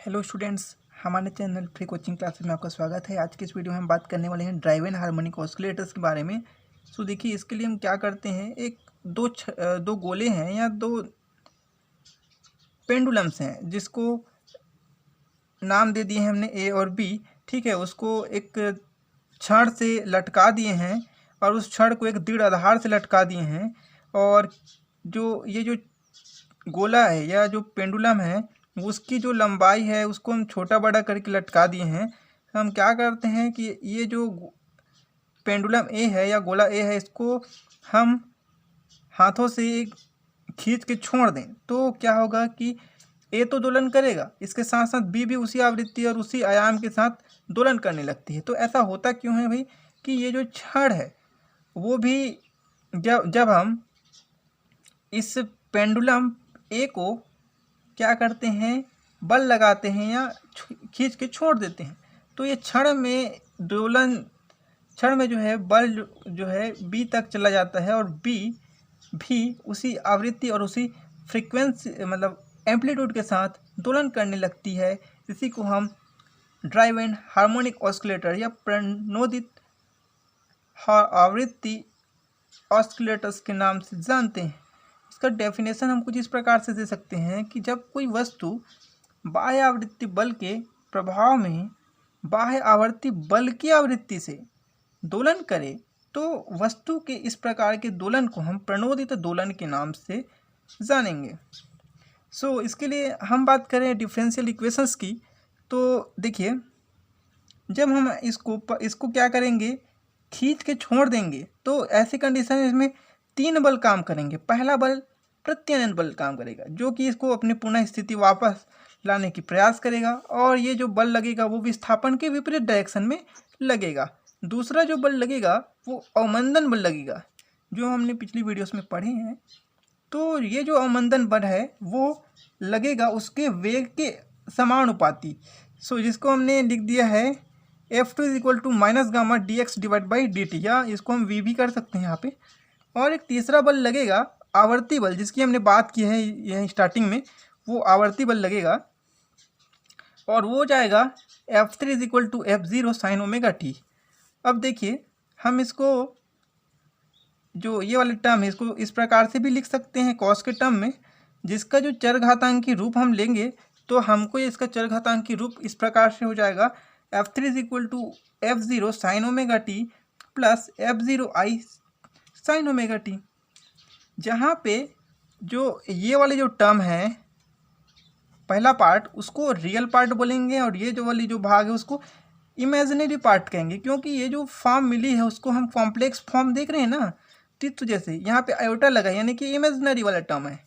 Hello students, हमारे channel free coaching classes में आपका स्वागत है। आज की इस वीडियो में हम बात करने वाले हैं ड्राइव एंड हार्मोनिक ऑसिलेटर्स के बारे में। सो देखिए, इसके लिए हम क्या करते हैं, दो गोले हैं या दो पेंडुलम्स हैं जिसको नाम दे दिए हैं हमने ए और बी। ठीक है, उसको एक छड़ से लटका दिए हैं और उस छड़ को एक दृढ़ आधार से लटका दिए हैं। और जो गोला है या जो पेंडुलम है उसकी जो लंबाई है उसको हम छोटा बड़ा करके लटका दिए हैं। हम क्या करते हैं कि ये जो पेंडुलम ए है या गोला ए है, इसको हम हाथों से खींच के छोड़ दें तो क्या होगा कि ए तो दोलन करेगा, इसके साथ साथ बी भी उसी आवृत्ति और उसी आयाम के साथ दोलन करने लगती है। तो ऐसा होता क्यों है भाई कि ये जो छड़ है वो भी जब हम इस पेंडुलम ए को क्या करते हैं, बल लगाते हैं या खींच के छोड़ देते हैं, तो ये क्षण में जो है बल जो है बी तक चला जाता है और बी भी उसी आवृत्ति और उसी फ्रीक्वेंसी मतलब एम्पलीट्यूड के साथ दोलन करने लगती है। इसी को हम ड्राइव एंड हार्मोनिक ऑसिलेटर या प्रणोदित आवृत्ति ऑसिलेटर्स के नाम से जानते हैं। इसका डेफिनेशन हम कुछ इस प्रकार से दे सकते हैं कि जब कोई वस्तु बाह्य आवृत्ति बल के प्रभाव में बाह्य आवर्ती बल की आवृत्ति से दोलन करे तो वस्तु के इस प्रकार के दोलन को हम प्रणोदित दोलन के नाम से जानेंगे। इसके लिए हम बात करें डिफरेंशियल इक्वेशंस की, तो देखिए, जब हम इसको क्या करेंगे, खींच के छोड़ देंगे, तो ऐसी कंडीशन में इसमें तीन बल काम करेंगे। पहला बल प्रत्यानयन बल काम करेगा जो कि इसको अपनी पुनः स्थिति वापस लाने की प्रयास करेगा, और ये जो बल लगेगा वो विस्थापन के विपरीत डायरेक्शन में लगेगा। दूसरा जो बल लगेगा वो अवमंदन बल लगेगा जो हमने पिछली वीडियोस में पढ़े हैं। तो ये जो अवमंदन बल है वो लगेगा उसके वेग के समानुपाती, जिसको हमने लिख दिया है F2 = -γ dx/dt, या इसको हम v भी कर सकते हैं यहाँ पे। और एक तीसरा बल लगेगा आवर्ती बल, जिसकी हमने बात की है यह स्टार्टिंग में, वो आवर्ती बल लगेगा और वो जाएगा F3 = F0 sin ωt। अब देखिए, हम इसको जो ये वाले टर्म है इसको इस प्रकार से भी लिख सकते हैं कॉस के टर्म में, जिसका जो चरघातांकी रूप हम लेंगे तो हमको इसका चरघातांकी रूप इस प्रकार से हो जाएगा F3 = F0 sin ωt plus F0i sin ωt। जहाँ पे जो ये वाले जो टर्म है पहला पार्ट उसको रियल पार्ट बोलेंगे और ये जो वाली जो भाग है उसको इमेजिनरी पार्ट कहेंगे, क्योंकि ये जो फॉर्म मिली है उसको हम कॉम्प्लेक्स फॉर्म देख रहे हैं ना, तो जैसे यहाँ पे आयोटा लगा यानी कि इमेजिनरी वाला टर्म है,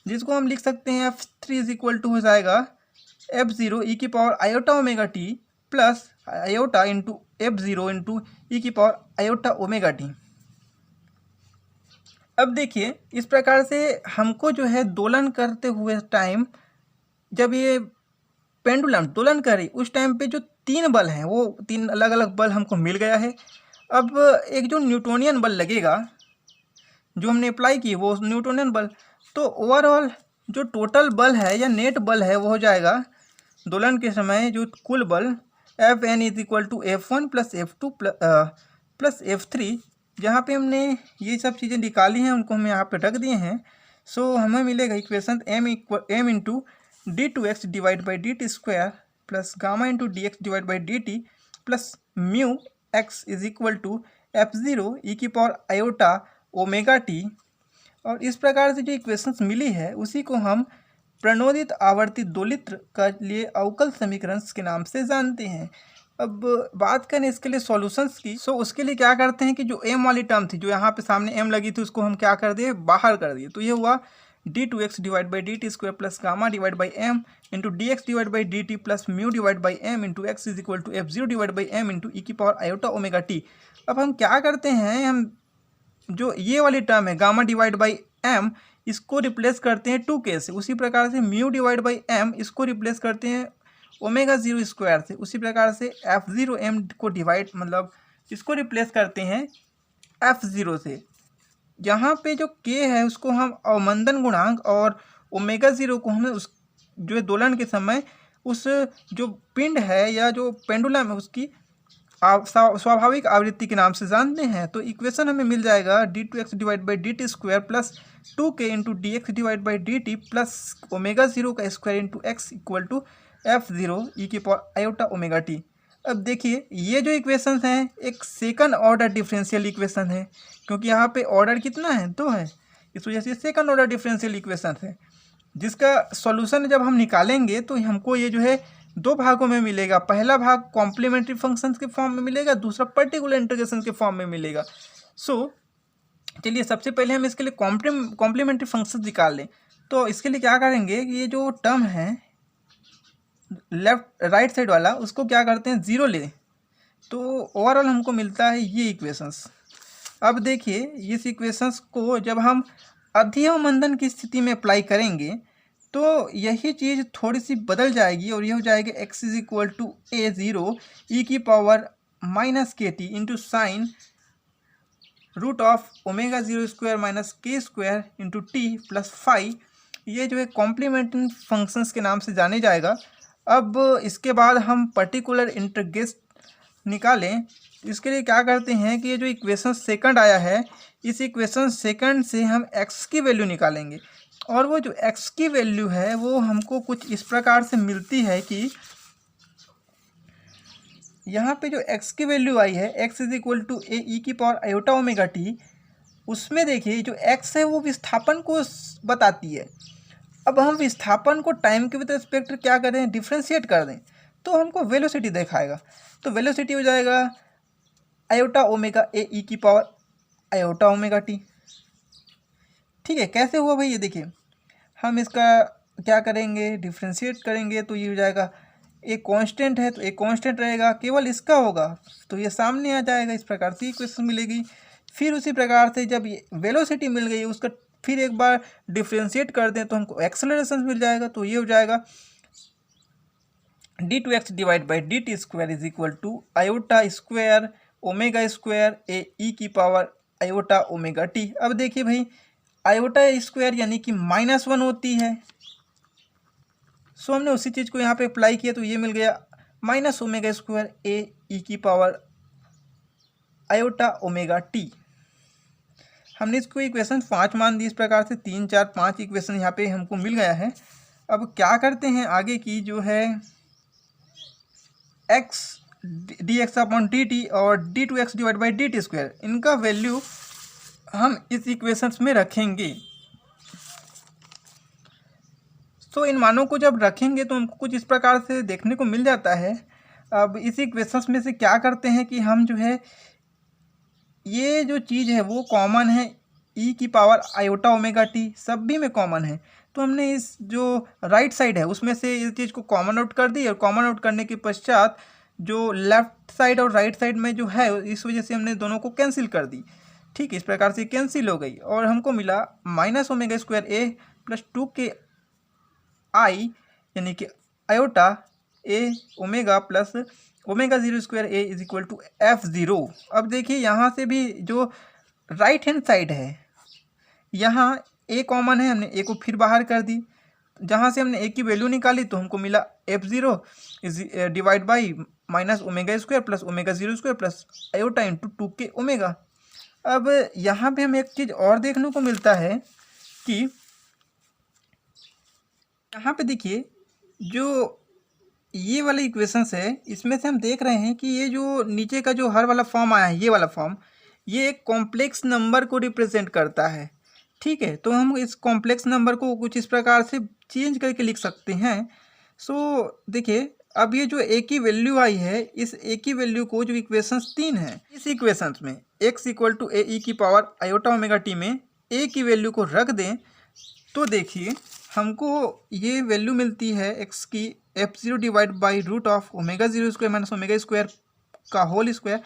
जिसको हम लिख सकते हैं F3 = हो जाएगा F0 e⁻iωt plus iota into F0 into e⁻iωt। अब देखिए, इस प्रकार से हमको जो है दोलन करते हुए टाइम, जब ये पेंडुलम दोलन करे उस टाइम पे जो तीन बल हैं वो तीन अलग अलग बल हमको मिल गया है। अब एक जो न्यूटोनियन बल लगेगा जो हमने अप्लाई की वो न्यूटोनियन बल, तो ओवरऑल जो टोटल बल है या नेट बल है वो हो जाएगा दोलन के समय जो कुल बल Fn = F1 + F2 + F3। जहाँ पे हमने ये सब चीज़ें निकाली हैं उनको हम यहाँ पे रख दिए हैं। हमें मिलेगा equation m × d2x/dt² plus gamma × dx/dt plus μ x = F0 e⁻iωt। और इस प्रकार से जो इक्वेशंस मिली है उसी को हम प्रणोदित आवर्ती दोलित्र का लिए अवकल समीकरण के नाम से जानते हैं। अब बात करें इसके लिए सॉल्यूशंस की, उसके लिए क्या करते हैं कि जो m वाली टर्म थी, जो यहाँ पे सामने m लगी थी, उसको हम क्या कर दिए, बाहर कर दिए। तो ये हुआ d2x/dt² plus gamma m × dx/dt plus μ/m × x = F0/m × e⁻iωt। अब हम क्या करते हैं, हम जो ये वाली टर्म है गामा/m इसको रिप्लेस करते हैं 2k से, उसी प्रकार से μ/m इसको रिप्लेस करते हैं ω02 से, उसी प्रकार से F0m को इसको रिप्लेस करते हैं F0 से। यहाँ पे जो k है उसको हम अवमंदन गुणांक और ω0 को हमें उस जो दोलन के समय उस जो पिंड है या जो पेंडुलम है उसकी स्वाभाविक आवृत्ति के नाम से जानते हैं। तो इक्वेशन हमें मिल जाएगा d2x divide by dt square plus 2k into d x divide by dt plus omega zero का square into x equal to f0 e की पावर आयोटा ओमेगा टी। अब देखिए ये जो इक्वेशंस हैं एक सेकंड ऑर्डर डिफरेंशियल इक्वेशन है, क्योंकि यहाँ पे ऑर्डर कितना है, 2 है, इस वजह से सेकंड ऑर्डर डिफरेंशियल इक्वेशन है, जिसका सॉल्यूशन जब हम निकालेंगे तो हमको ये जो है 2 भागों में मिलेगा। पहला भाग कॉम्प्लीमेंट्री फंक्शंस के फॉर्म में मिलेगा, दूसरा पर्टिकुलर इंटीग्रेशन के फॉर्म में मिलेगा। सो चलिए सबसे पहले हम इसके लिए कॉम्प्लीमेंट्री फंक्शंस निकाल लें। तो इसके लिए क्या करेंगे कि ये जो टर्म है लेफ्ट राइट साइड वाला उसको क्या करते हैं 0 ले, तो ओवरऑल हमको मिलता है ये इक्वेशंस। अब देखिए इस इक्वेशंस को जब हम अध्यवमंदन की स्थिति में अप्लाई करेंगे तो यही चीज़ थोड़ी सी बदल जाएगी और ये हो जाएगा x is equal to a0 e की power minus k t into sine root of omega zero square minus k square into t plus five. ये जो है कॉम्प्लीमेंट्री फंक्शंस के नाम से जाने जाएगा। अब इसके बाद हम पर्टिकुलर इंटीग्रेशन निकालें। इसके लिए क्या करते हैं कि ये जो इक्वेशन सेकंड आया है इस इक्वेशन सेकंड से हम x की वैल्यू निकालेंगे, और वो जो x की वैल्यू है वो हमको कुछ इस प्रकार से मिलती है कि यहाँ पे जो x की वैल्यू आई है x is equal to A e की पावर आयोटा ओमेगा टी, उसमें देखिए जो x है वो विस्थापन को बताती है। अब हम विस्थापन को टाइम के विद रिस्पेक्ट क्या करें, डिफ्रेंशिएट कर दें तो हमको वेलोसिटी दिखाएगा। तो वेलोसिटी हो जाएगा आयोटा ओमेगा ए ई की पावर आयोटा ओमेगा टी। ठीक है, कैसे हुआ भाई, ये देखिए हम इसका क्या करेंगे, डिफ्रेंशिएट करेंगे तो ये हो जाएगा एक कांस्टेंट है तो एक कांस्टेंट रहेगा, केवल इसका होगा तो ये सामने आ जाएगा, इस प्रकार से इक्वेशन मिलेगी। फिर उसी प्रकार से जब ये वेलोसिटी मिल गई उसका फिर एक बार डिफ्रेंशिएट कर दें तो हमको एक्सेलरेशन मिल जाएगा। तो ये हो जाएगा d2x divide by d t square is equal to iota square omega square a e की पावर आयोटा ओमेगा टी। अब देखिए भाई आयोटा स्क्वायर यानी कि -1 होती है, सो हमने उसी चीज़ को यहाँ पे अप्लाई किया तो ये मिल गया minus omega square a e की पावर आयोटा ओमेगा टी। हमने इसको इक्वेशन 5 मान दी, इस प्रकार से 3 4 5 इक्वेशन यहाँ पे हमको मिल गया है। अब क्या करते हैं आगे की जो है x dx अपॉन dt और d2x divide by dt square, इनका वैल्यू हम इस इक्वेशंस में रखेंगे। तो इन मानों को जब रखेंगे तो हमको कुछ इस प्रकार से देखने को मिल जाता है। अब इस इक्वेशंस में से क्या करते हैं कि हम जो है ये जो चीज़ है वो कॉमन है, e की पावर आयोटा ओमेगा टी सभी में कॉमन है, तो हमने इस जो राइट साइड है उसमें से इस चीज़ को कॉमन आउट कर दी, और कॉमन आउट करने के पश्चात जो लेफ्ट साइड और राइट साइड में जो है इस वजह से हमने दोनों को कैंसिल कर दी। ठीक है, इस प्रकार से कैंसिल हो गई और हमको मिला minus omega square a plus 2k i यानी कि iota a omega plus omega zero square a is equal to f0। अब देखिए यहाँ से भी जो राइट हैंड साइड है यहाँ a कॉमन है, हमने a को फिर बाहर कर दी, जहाँ से हमने a की वैल्यू निकाली तो हमको मिला f0 is divide by minus omega square plus omega zero square plus iota into 2k omega. अब यहाँ पे हमें एक चीज़ और देखने को मिलता है कि यहाँ पे देखिए जो ये वाले इक्वेशंस है इसमें से हम देख रहे हैं कि ये जो नीचे का जो हर वाला फॉर्म आया है ये वाला फॉर्म ये एक कॉम्प्लेक्स नंबर को रिप्रेजेंट करता है। ठीक है, तो हम इस कॉम्प्लेक्स नंबर को कुछ इस प्रकार से चेंज करके लिख सकते हैं। सो देखिए अब ये जो a की वैल्यू आई है इस a की वैल्यू को जो इक्वेशंस 3 है इस इक्वेशंस में x equal to A e की पावर आयोटा ओमेगा टी में a की वैल्यू को रख दें तो देखिए हमको ये वैल्यू मिलती है x की f0 divide by root of omega zero square minus omega square का whole square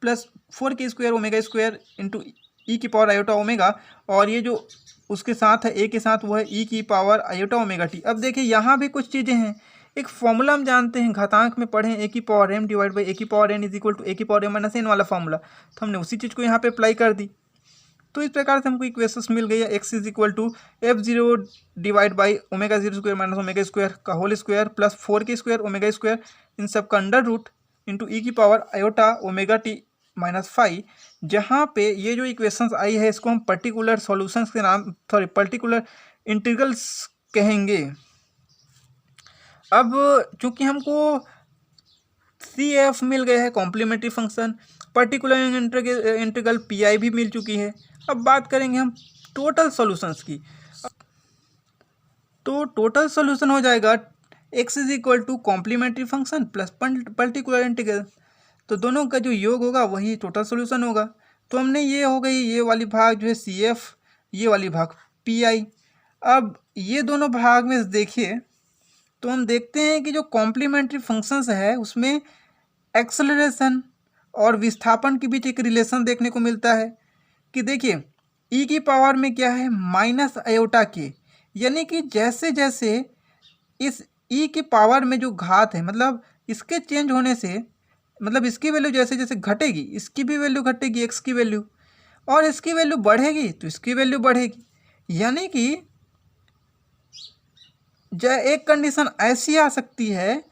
plus 4k square omega square into e की पावर आयोटा ओमेगा, और ये जो उसके साथ है a के साथ वो है ई की पावर आयोटा ओमेगा टी। अब देखिए यहाँ भी कुछ चीज़ें हैं, एक फॉर्मूला हम जानते हैं घातांक में पढ़े हैं a की power m divide by a की power n is equal to a की पावर m माइनस n वाला फॉर्मूला, तो हमने उसी चीज़ को यहाँ पे अप्लाई कर दी। तो इस प्रकार से हमको इक्वेशंस मिल गई है। X is equal to f0 divide by omega zero square minus omega square का whole square plus 4k² omega square इन सब का अंडर रूट इंटू ई की power iota omega t minus 5। जहाँ पे ये जो इक्वेशंस आई है इसको हम पर्टिकुलर सॉल्यूशंस के नाम पर्टिकुलर इंटीग्रल्स कहेंगे। अब चूंकि हमको सी एफ मिल गया है complementary function, particular integral P I भी मिल चुकी है। अब बात करेंगे हम टोटल सॉल्यूशंस की। तो टोटल सॉल्यूशन हो जाएगा x is equal to complementary function plus particular integral, तो दोनों का जो योग होगा वही टोटल सॉल्यूशन होगा। तो हमने ये हो गई ये वाली भाग जो है सी एफ, ये वाली भाग पी आई। अब ये दोनों भाग में देखिए तो हम देखते हैं कि जो कॉम्प्लीमेंट्री फंक्शंस है उसमें एक्सेलरेशन और विस्थापन के बीच एक रिलेशन देखने को मिलता है कि देखिए ई की पावर में क्या है माइनस आयोटा के, यानी कि जैसे जैसे इस ई की पावर में जो घात है मतलब इसके चेंज होने से मतलब इसकी वैल्यू जैसे जैसे घटेगी इसकी भी वैल्यू घटेगी एक्स की वैल्यू, और इसकी वैल्यू बढ़ेगी तो इसकी वैल्यू बढ़ेगी। यानी कि एक कंडीशन ऐसी आ सकती है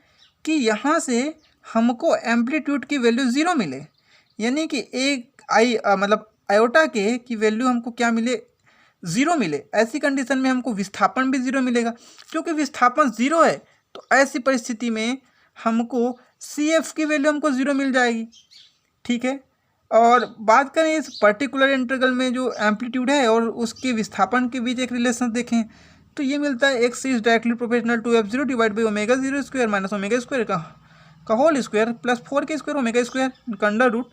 कि यहाँ से हमको एम्पलीट्यूड की वैल्यू ज़ीरो मिले, यानी कि एक मतलब आयोटा के की वैल्यू हमको क्या मिले ज़ीरो मिले। ऐसी कंडीशन में हमको विस्थापन भी ज़ीरो मिलेगा। क्योंकि विस्थापन ज़ीरो है तो ऐसी परिस्थिति में हमको सी एफ की वैल्यू हमको ज़ीरो मिल जाएगी। ठीक है, और बात करें इस पर्टिकुलर इंटीग्रल में जो एम्पलीट्यूड है और उसके विस्थापन के बीच एक रिलेशन देखें तो ये मिलता है x is directly proportional to f0 divide by omega zero square minus omega square का whole square plus 4k² omega square का अंडर रूट।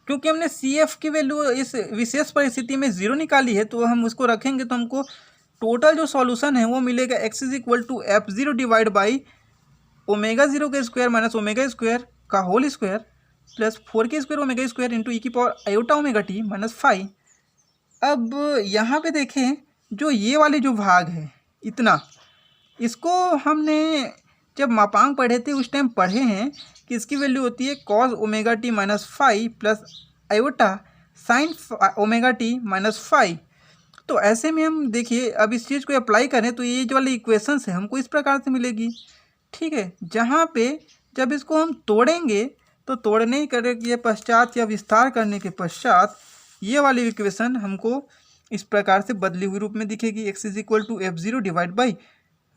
क्योंकि हमने सी एफ की वैल्यू इस विशेष परिस्थिति में ज़ीरो निकाली है तो हम उसको रखेंगे तो हमको टोटल जो सॉल्यूशन है वो मिलेगा x is equal to f0 divide by omega zero का स्क्वायर माइनस ओमेगा स्क्वायर का whole square plus 4k² omega square into e की power iota omega t minus 5। अब यहाँ पे देखें जो ये वाली जो भाग है इतना, इसको हमने जब मापांक पढ़े थे उस टाइम पढ़े हैं कि इसकी वैल्यू होती है cos omega t minus 5 plus iota sine omega t minus 5। तो ऐसे में हम देखिए अब इस चीज़ को अप्लाई करें तो ये जो वाली इक्वेशंस है हमको इस प्रकार से मिलेगी। ठीक है, जहाँ पे जब इसको हम तोड़ेंगे तो तोड़ने के पश्चात या विस्तार करने के पश्चात ये वाली इक्वेशन हमको इस प्रकार से बदली हुई रूप में दिखेगी। X is equal to f0 divide by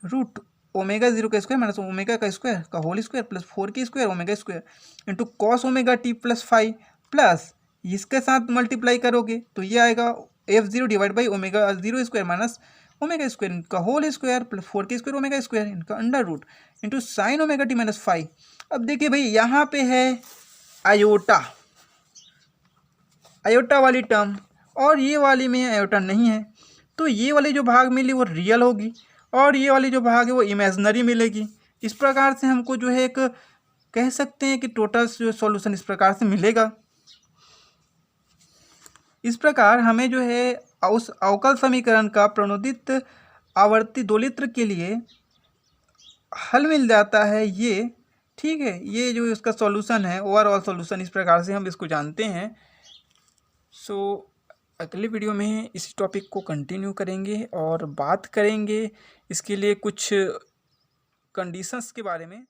root omega zero का स्क्वायर माइनस ओमेगा का स्क्वायर का whole square plus 4k² omega square into cos omega t plus 5 plus इसके साथ मल्टीप्लाई करोगे तो ये आएगा f0 divide by omega zero square minus omega square इनका whole square plus 4k² omega square इनका under root into sine omega t minus 5। अब देखिए भाई यहाँ पे है आयोटा, आयोटा वाली टर्म और ये वाली में आयोटा नहीं है, तो ये वाली जो भाग मिली वो रियल होगी और ये वाली जो भाग है वो इमेजिनरी मिलेगी। इस प्रकार से हमको जो है एक कह सकते हैं कि टोटल जो सॉल्यूशन इस प्रकार से मिलेगा। इस प्रकार हमें जो है उस अवकल समीकरण का प्रणोदित आवर्ती दोलित्र के लिए हल मिल जाता है ये। ठीक है, ये जो इसका सॉल्यूशन है ओवरऑल सॉल्यूशन इस प्रकार से हम इसको जानते हैं। सो अगले वीडियो में इस टॉपिक को कंटिन्यू करेंगे और बात करेंगे इसके लिए कुछ कंडीशंस के बारे में।